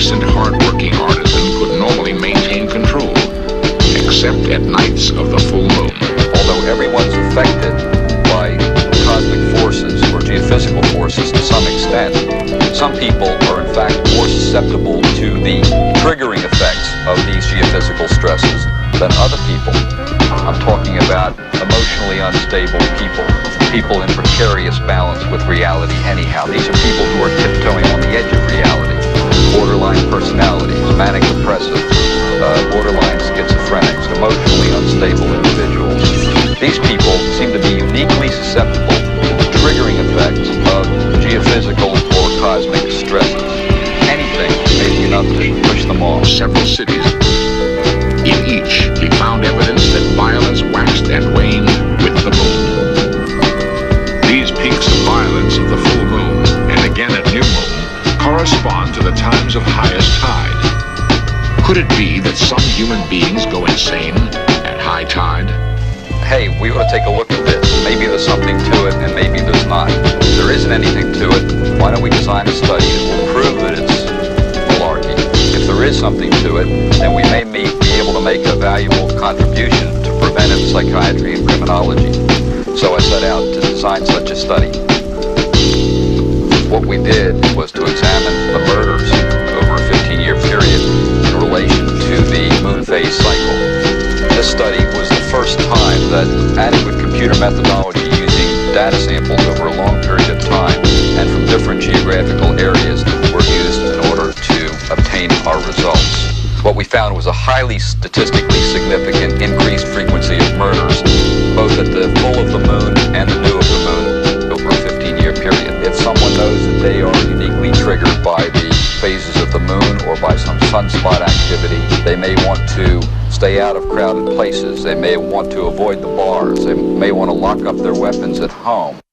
decent, hard-working artisan could normally maintain control, except at nights of the full moon. Although everyone's affected by cosmic forces or geophysical forces to some extent, some people are in fact more susceptible to the triggering effects of these geophysical stresses than other people. I'm talking about emotionally unstable people in precarious balance with reality anyhow. These are people who are tiptoeing on the edge of reality. Borderline personalities, manic depressive, borderline schizophrenics, emotionally unstable individuals. These people seem to be uniquely susceptible to the triggering effects of geophysical or cosmic stresses. Anything may be enough to push them off. Several cities. In each, he found evidence that violence waxed and waned with the moon. These peaks of violence of the full moon, and again at new moon, correspond to the times of highest tide. Could it be that some human beings go insane at high tide? Hey, we ought to take a look at this. Maybe there's something to it, and maybe there's not. If there isn't anything to it, why don't we design a study that will prove that it's malarkey? If there is something to it, then we may be able to make a valuable contribution to preventive psychiatry and criminology. So I set out to design such a study. What we did was to examine the murders over a 15-year period in relation to the moon phase cycle. This study was the first time that adequate computer methodology using data samples over a long period of time and from different geographical areas were used in order to obtain our results. What we found was a highly statistically significant increased frequency of murders, both at the full of the moon and the new of the moon over a 15-year period. If someone knows that they are uniquely triggered by the phases of the moon or by some sunspot activity, they may want to stay out of crowded places. They may want to avoid the bars. They may want to lock up their weapons at home.